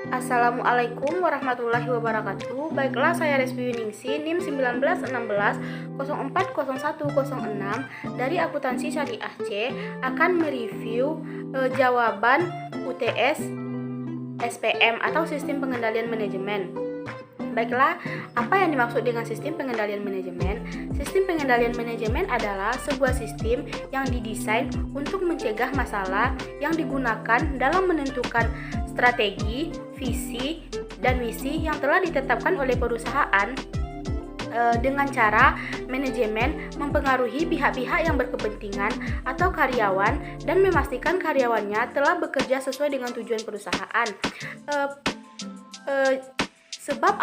Assalamualaikum warahmatullahi wabarakatuh. Baiklah, saya Resmi Yuningsi, NIM 1916 040106 dari Akuntansi Syariah C akan mereview jawaban UTS SPM atau Sistem Pengendalian Manajemen. Baiklah, apa yang dimaksud dengan sistem pengendalian manajemen? Sistem pengendalian manajemen adalah sebuah sistem yang didesain untuk mencegah masalah yang digunakan dalam menentukan strategi, visi, dan misi yang telah ditetapkan oleh perusahaan dengan cara manajemen mempengaruhi pihak-pihak yang berkepentingan atau karyawan dan memastikan karyawannya telah bekerja sesuai dengan tujuan perusahaan. Sebab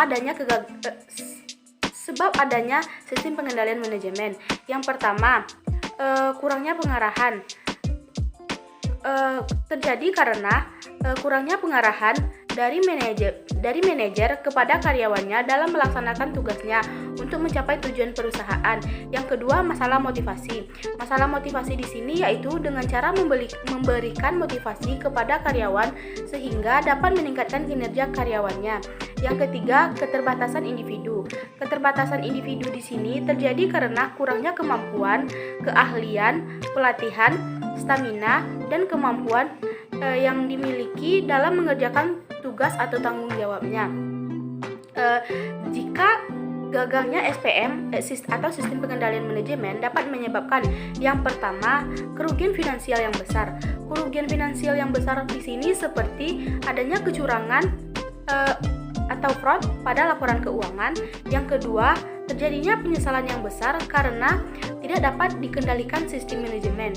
adanya sistem pengendalian manajemen. Yang pertama, kurangnya pengarahan. Terjadi karena kurangnya pengarahan dari manajer kepada karyawannya dalam melaksanakan tugasnya untuk mencapai tujuan perusahaan. Yang kedua, masalah motivasi. Masalah motivasi di sini yaitu dengan cara memberikan motivasi kepada karyawan sehingga dapat meningkatkan kinerja karyawannya. Yang ketiga, keterbatasan individu. Keterbatasan individu di sini terjadi karena kurangnya kemampuan, keahlian, pelatihan, stamina, dan kemampuan yang dimiliki dalam mengerjakan tugas atau tanggung jawabnya. Jika gagalnya SPM atau sistem pengendalian manajemen dapat menyebabkan yang pertama, kerugian finansial yang besar. Kerugian finansial yang besar di sini seperti adanya kecurangan atau fraud pada laporan keuangan. Yang kedua, terjadinya penyesalan yang besar karena tidak dapat dikendalikan sistem manajemen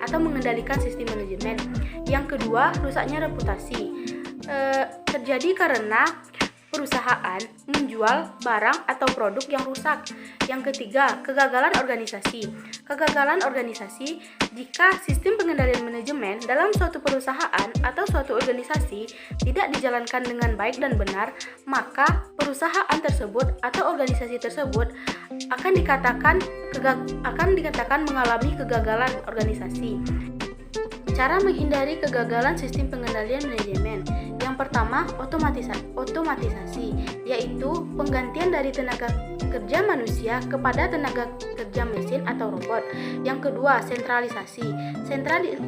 atau mengendalikan sistem manajemen. Yang kedua, rusaknya reputasi. Terjadi karena perusahaan menjual barang atau produk yang rusak. Yang ketiga, kegagalan organisasi. Kegagalan organisasi jika sistem pengendalian manajemen dalam suatu perusahaan atau suatu organisasi tidak dijalankan dengan baik dan benar, maka perusahaan tersebut atau organisasi tersebut akan dikatakan mengalami kegagalan organisasi. Cara menghindari kegagalan sistem pengendalian manajemen. Yang pertama, otomatisasi, yaitu penggantian dari tenaga kerja manusia kepada tenaga kerja mesin atau robot. Yang kedua, sentralisasi.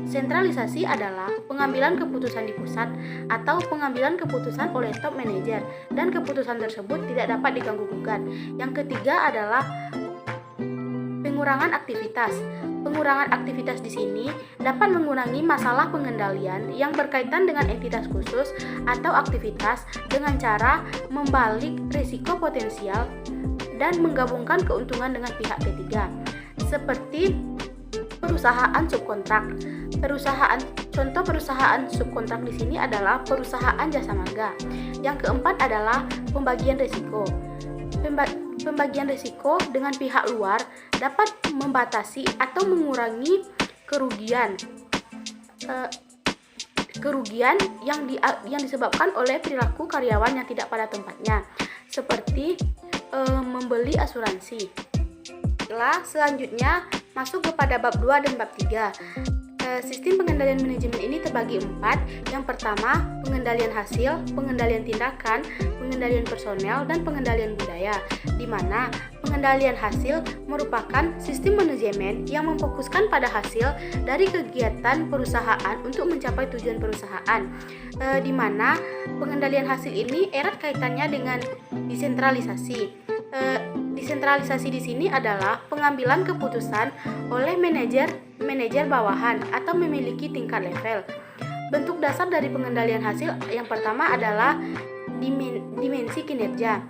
Sentralisasi adalah pengambilan keputusan di pusat atau pengambilan keputusan oleh top manager dan keputusan tersebut tidak dapat diganggu-gugat. Yang ketiga adalah pengurangan aktivitas. Pengurangan aktivitas di sini dapat mengurangi masalah pengendalian yang berkaitan dengan entitas khusus atau aktivitas dengan cara membalik risiko potensial dan menggabungkan keuntungan dengan pihak ketiga, seperti perusahaan subkontrak. Contoh perusahaan subkontrak di sini adalah perusahaan jasa marga. Yang keempat adalah pembagian risiko. Pembagian risiko dengan pihak luar dapat membatasi atau mengurangi kerugian yang disebabkan oleh perilaku karyawan yang tidak pada tempatnya, seperti membeli asuransi. Selanjutnya masuk kepada bab 2 dan bab 3. Sistem pengendalian manajemen ini terbagi 4. Yang pertama, pengendalian hasil, pengendalian tindakan, pengendalian personel, dan pengendalian budaya, di mana pengendalian hasil merupakan sistem manajemen yang memfokuskan pada hasil dari kegiatan perusahaan untuk mencapai tujuan perusahaan, di mana pengendalian hasil ini erat kaitannya dengan desentralisasi. Desentralisasi di sini adalah pengambilan keputusan oleh manajer bawahan atau memiliki tingkat level. Bentuk dasar dari pengendalian hasil yang pertama adalah dimensi kinerja,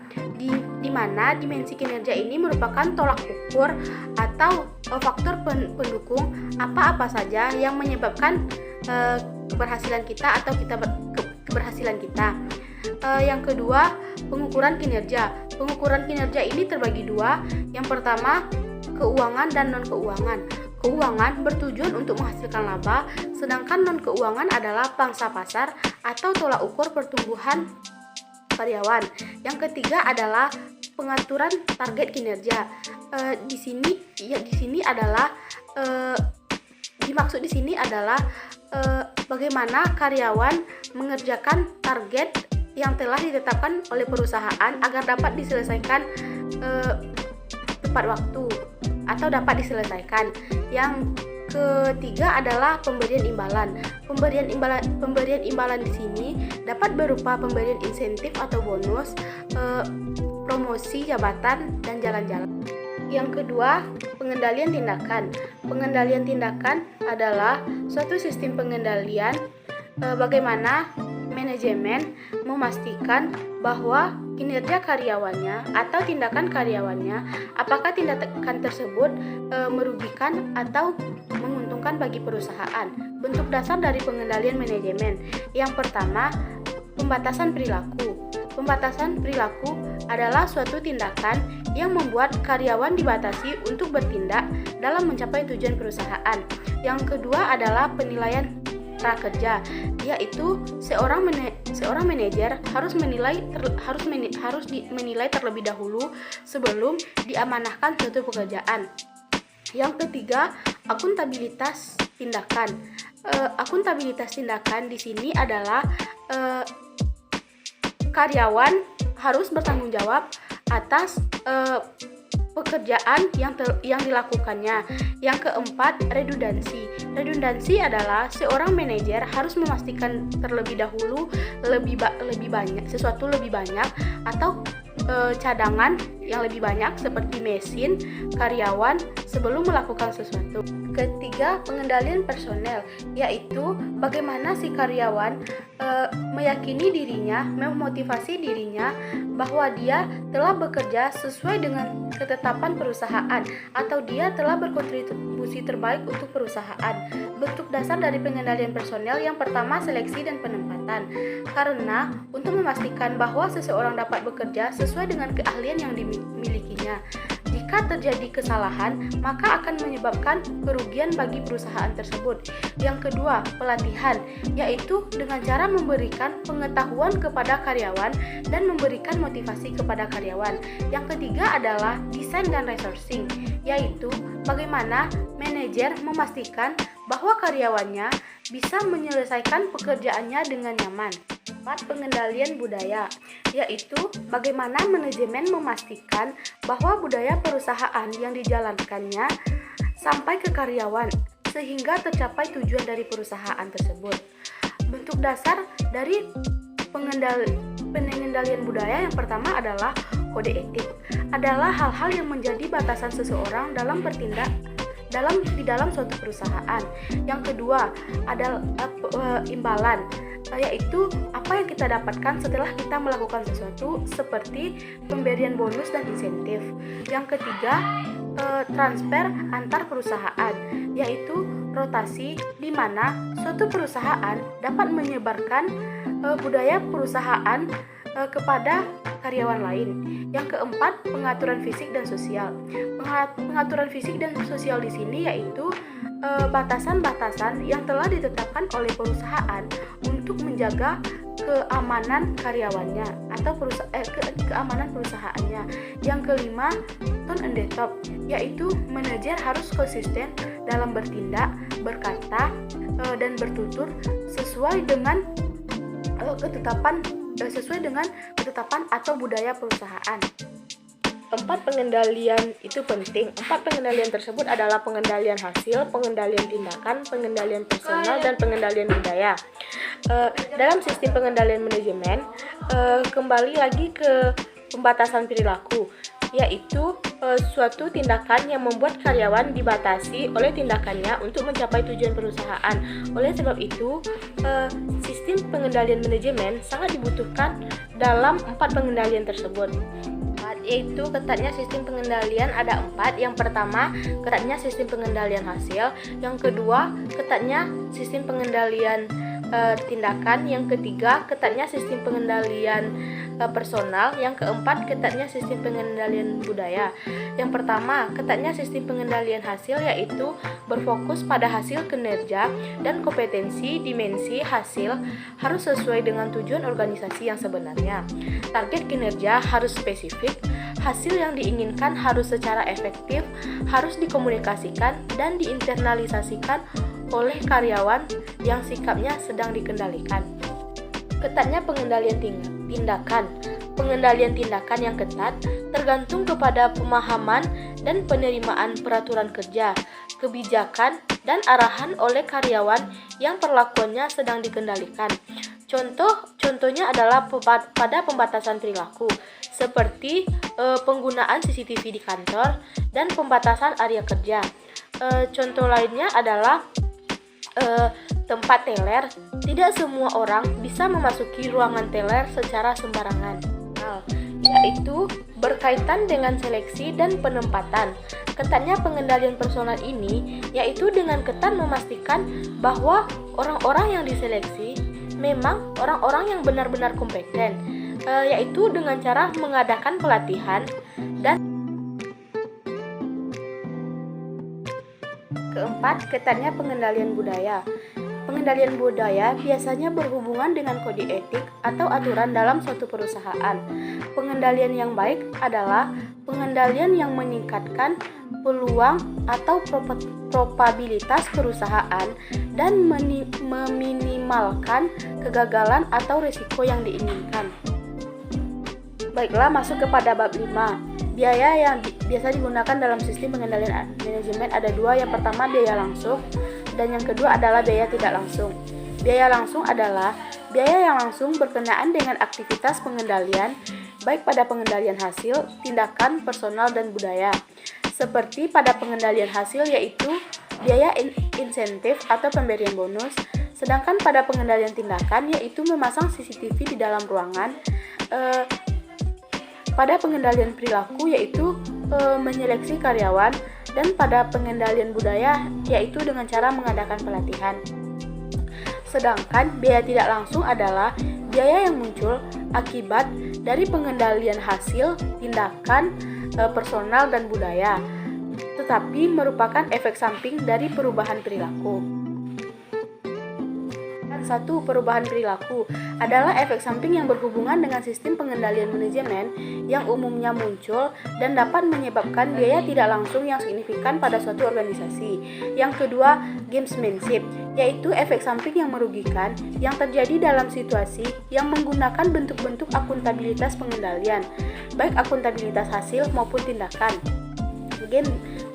di mana dimensi kinerja ini merupakan tolak ukur atau faktor pendukung apa-apa saja yang menyebabkan keberhasilan kita atau keberhasilan kita. Yang kedua, pengukuran kinerja. Pengukuran kinerja ini terbagi 2. Yang pertama, keuangan dan non-keuangan. Keuangan bertujuan untuk menghasilkan laba, sedangkan non-keuangan adalah pangsa pasar atau tolak ukur pertumbuhan karyawan. Yang ketiga adalah pengaturan target kinerja. Di sini adalah dimaksud di sini adalah bagaimana karyawan mengerjakan target yang telah ditetapkan oleh perusahaan agar dapat diselesaikan tepat waktu atau dapat diselesaikan. Yang ketiga adalah pemberian imbalan. Pemberian imbalan di sini dapat berupa pemberian insentif atau bonus, promosi jabatan dan jalan-jalan. Yang kedua, pengendalian tindakan. Pengendalian tindakan adalah suatu sistem pengendalian bagaimana manajemen memastikan bahwa kinerja karyawannya atau tindakan karyawannya, apakah tindakan tersebut merugikan atau menguntungkan bagi perusahaan. Bentuk dasar dari pengendalian manajemen. Yang pertama, pembatasan perilaku. Pembatasan perilaku adalah suatu tindakan yang membuat karyawan dibatasi untuk bertindak dalam mencapai tujuan perusahaan. Yang kedua adalah penilaian prakerja, yaitu seorang manajer harus menilai terlebih dahulu sebelum diamanahkan suatu pekerjaan. Yang ketiga, akuntabilitas tindakan. Akuntabilitas tindakan di sini adalah karyawan harus bertanggung jawab atas pekerjaan yang dilakukannya. Yang keempat, redundansi. Redundansi adalah seorang manajer harus memastikan terlebih dahulu lebih banyak atau cadangan yang lebih banyak seperti mesin, karyawan sebelum melakukan sesuatu. Ketiga, pengendalian personel, yaitu bagaimana si karyawan meyakini dirinya, memotivasi dirinya bahwa dia telah bekerja sesuai dengan ketetapan perusahaan atau dia telah berkontribusi terbaik untuk perusahaan. Bentuk dasar dari pengendalian personel yang pertama, seleksi dan penempatan. Karena untuk memastikan bahwa seseorang dapat bekerja sesuai dengan keahlian yang dimilikinya. Jika terjadi kesalahan, maka akan menyebabkan kerugian bagi perusahaan tersebut. Yang kedua, pelatihan, yaitu dengan cara memberikan pengetahuan kepada karyawan dan memberikan motivasi kepada karyawan. Yang ketiga adalah desain dan resourcing, yaitu bagaimana manajer memastikan bahwa karyawannya bisa menyelesaikan pekerjaannya dengan nyaman. 4. Pengendalian budaya, yaitu bagaimana manajemen memastikan bahwa budaya perusahaan yang dijalankannya sampai ke karyawan sehingga tercapai tujuan dari perusahaan tersebut. Bentuk dasar dari pengendalian budaya yang pertama adalah kode etik. Adalah hal-hal yang menjadi batasan seseorang dalam bertindak di dalam suatu perusahaan. Yang kedua adalah imbalan, yaitu apa yang kita dapatkan setelah kita melakukan sesuatu seperti pemberian bonus dan insentif. Yang ketiga, transfer antar perusahaan, yaitu rotasi di mana suatu perusahaan dapat menyebarkan budaya perusahaan kepada karyawan lain. Yang keempat, pengaturan fisik dan sosial. Pengaturan fisik dan sosial di sini yaitu batasan-batasan yang telah ditetapkan oleh perusahaan untuk menjaga keamanan karyawannya atau keamanan perusahaannya. Yang kelima, tone and the top, yaitu manajer harus konsisten dalam bertindak, berkata, dan bertutur sesuai dengan ketetapan atau budaya perusahaan. 4 pengendalian itu penting. 4 pengendalian tersebut adalah pengendalian hasil, pengendalian tindakan, pengendalian personal, dan pengendalian budaya. Dalam sistem pengendalian manajemen, kembali lagi ke pembatasan perilaku, yaitu suatu tindakan yang membuat karyawan dibatasi oleh tindakannya untuk mencapai tujuan perusahaan. Oleh sebab itu, sistem pengendalian manajemen sangat dibutuhkan dalam 4 pengendalian tersebut, yaitu ketatnya sistem pengendalian ada 4. Yang pertama, ketatnya sistem pengendalian hasil. Yang kedua, ketatnya sistem pengendalian tindakan. Yang ketiga, ketatnya sistem pengendalian personal. Yang keempat, ketatnya sistem pengendalian budaya. Yang pertama, ketatnya sistem pengendalian hasil, yaitu berfokus pada hasil kinerja dan kompetensi. Dimensi hasil harus sesuai dengan tujuan organisasi yang sebenarnya. Target kinerja harus spesifik. Hasil yang diinginkan harus secara efektif, harus dikomunikasikan dan diinternalisasikan oleh karyawan yang sikapnya sedang dikendalikan. Ketatnya pengendalian tindakan. Pengendalian tindakan yang ketat tergantung kepada pemahaman dan penerimaan peraturan kerja, kebijakan, dan arahan oleh karyawan yang perlakuannya sedang dikendalikan. Contohnya adalah pada pembatasan perilaku, seperti penggunaan CCTV di kantor dan pembatasan area kerja. Contoh lainnya adalah tempat teler. Tidak semua orang bisa memasuki ruangan teler secara sembarangan, yaitu berkaitan dengan seleksi dan penempatan. Ketatnya pengendalian personal ini yaitu dengan ketat memastikan bahwa orang-orang yang diseleksi memang orang-orang yang benar-benar kompeten, yaitu dengan cara mengadakan pelatihan. Dan keempat, ketatnya pengendalian budaya. Pengendalian budaya biasanya berhubungan dengan kode etik atau aturan dalam suatu perusahaan. Pengendalian yang baik adalah pengendalian yang meningkatkan peluang atau probabilitas perusahaan dan meminimalkan kegagalan atau risiko yang diinginkan. Baiklah, masuk kepada bab 5. Biaya yang biasa digunakan dalam sistem pengendalian manajemen ada dua. Yang pertama biaya langsung, dan yang kedua adalah biaya tidak langsung. Biaya langsung adalah biaya yang langsung berkenaan dengan aktivitas pengendalian, baik pada pengendalian hasil, tindakan, personal, dan budaya. Seperti pada pengendalian hasil yaitu biaya insentif atau pemberian bonus, sedangkan pada pengendalian tindakan yaitu memasang CCTV di dalam ruangan. Pada pengendalian perilaku yaitu menyeleksi karyawan, dan pada pengendalian budaya yaitu dengan cara mengadakan pelatihan. Sedangkan biaya tidak langsung adalah biaya yang muncul akibat dari pengendalian hasil, tindakan, personal, dan budaya, tetapi merupakan efek samping dari perubahan perilaku. Satu, perubahan perilaku adalah efek samping yang berhubungan dengan sistem pengendalian manajemen yang umumnya muncul dan dapat menyebabkan biaya tidak langsung yang signifikan pada suatu organisasi. Yang kedua, gamesmanship, yaitu efek samping yang merugikan yang terjadi dalam situasi yang menggunakan bentuk-bentuk akuntabilitas pengendalian, baik akuntabilitas hasil maupun tindakan.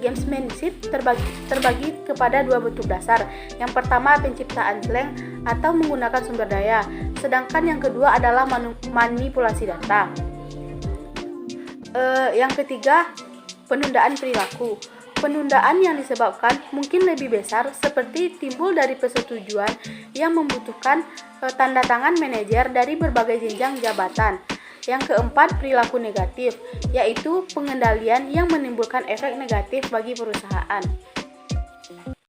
Gamesmanship terbagi kepada dua bentuk dasar. Yang pertama, penciptaan slang atau menggunakan sumber daya, sedangkan yang kedua adalah manipulasi data. Yang ketiga, penundaan perilaku. Penundaan yang disebabkan mungkin lebih besar, seperti timbul dari persetujuan yang membutuhkan tanda tangan manajer dari berbagai jenjang jabatan. Yang keempat, perilaku negatif, yaitu pengendalian yang menimbulkan efek negatif bagi perusahaan.